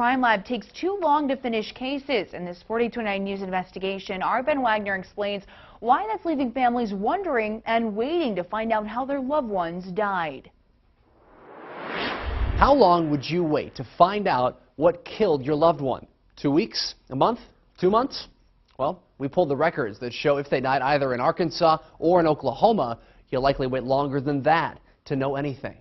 Crime Lab takes too long to finish cases. In this 42.9 News investigation, our Ben Wagner explains why that's leaving families wondering and waiting to find out how their loved ones died. How long would you wait to find out what killed your loved one? 2 weeks? A month? 2 months? Well, we pulled the records that show if they died either in Arkansas or in Oklahoma, you'll likely wait longer than that to know anything.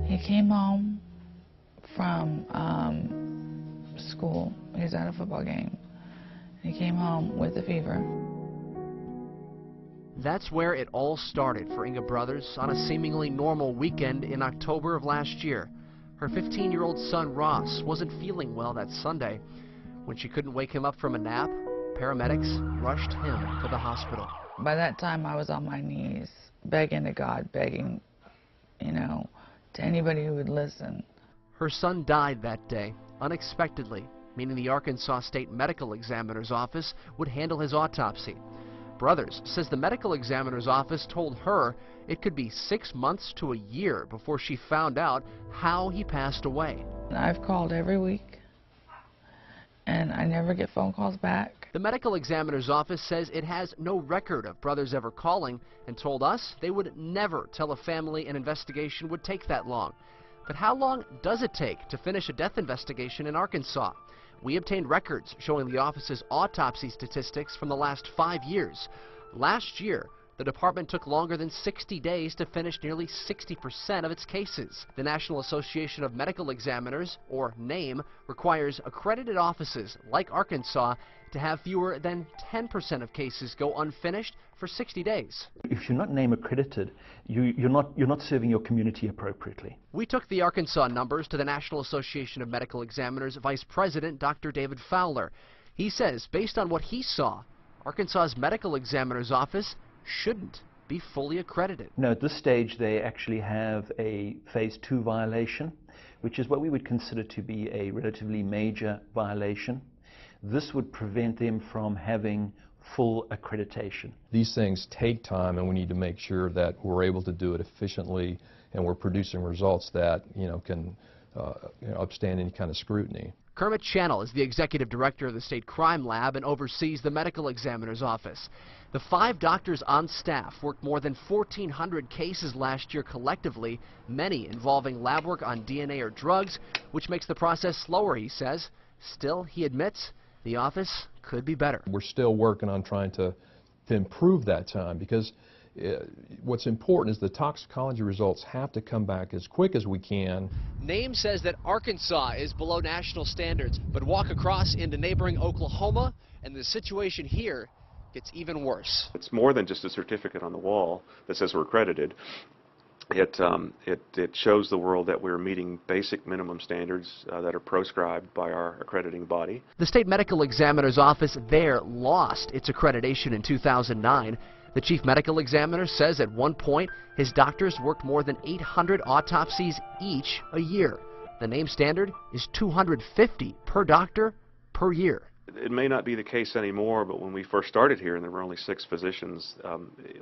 He came home from school. He was at a football game. He came home with a fever. That's where it all started for Inga Brothers on a seemingly normal weekend in October of last year. Her 15-year-old son Ross wasn't feeling well that Sunday. When she couldn't wake him up from a nap, paramedics rushed him to the hospital. By that time, I was on my knees, begging to God, begging, to anybody who would listen. Her son died that day, unexpectedly, meaning the Arkansas State Medical Examiner's Office would handle his autopsy. Brothers says the medical examiner's office told her it could be 6 months to a year before she found out how he passed away. I've called every week, and I never get phone calls back. The medical examiner's office says it has no record of Brothers ever calling and told us they would never tell a family an investigation would take that long. But how long does it take to finish a death investigation in Arkansas? We obtained records showing the office's autopsy statistics from the last 5 years. Last year, the department took longer than 60 days to finish nearly 60% of its cases. The National Association of Medical Examiners, or NAME, requires accredited offices like Arkansas to have fewer than 10% of cases go unfinished for 60 days. If you're not NAME accredited, you're not serving your community appropriately. We took the Arkansas numbers to the National Association of Medical Examiners Vice President Dr. David Fowler. He says, based on what he saw, Arkansas's medical examiner's office shouldn't be fully accredited. No, at this stage they actually have a Phase 2 violation, which is what we would consider to be a relatively major violation. This would prevent them from having full accreditation. These things take time, and we need to make sure that we're able to do it efficiently and we're producing results that can upstand any kind of scrutiny. Kermit Channel is the executive director of the State Crime Lab and oversees the medical examiner's office. The 5 doctors on staff worked more than 1,400 cases last year collectively, many involving lab work on DNA or drugs, which makes the process slower, he says. Still, he admits, the office could be better. We're still working on trying to improve that time, because what's important is the toxicology results have to come back as quick as we can. NAME says that Arkansas is below national standards, but walk across into neighboring Oklahoma and the situation here gets even worse. It's more than just a certificate on the wall that says we're accredited. It shows the world that we're meeting basic minimum standards that are proscribed by our accrediting body. The state medical examiner's office there lost its accreditation in 2009. The chief medical examiner says at one point his doctors worked more than 800 autopsies each a year. The NAME standard is 250 per doctor per year. It may not be the case anymore, but when we first started here and there were only 6 physicians,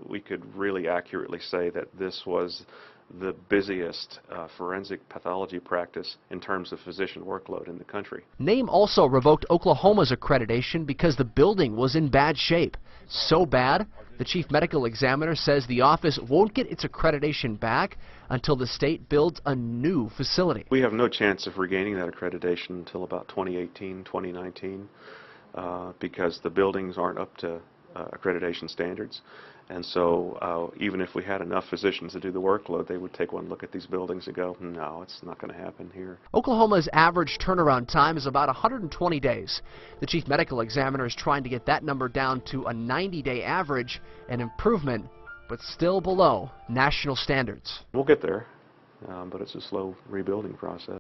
we could really accurately say that this was the busiest forensic pathology practice in terms of physician workload in the country. NAME also revoked Oklahoma's accreditation because the building was in bad shape. So bad, the chief medical examiner says the office won't get its accreditation back until the state builds a new facility. We have no chance of regaining that accreditation until about 2018, 2019, because the buildings aren't up to accreditation standards. And so even if we had enough physicians to do the workload, they would take one look at these buildings and go, no, it's not going to happen here. Oklahoma's average turnaround time is about 120 days. The chief medical examiner is trying to get that number down to a 90-day average, an improvement, but still below national standards. We'll get there, but it's a slow rebuilding process.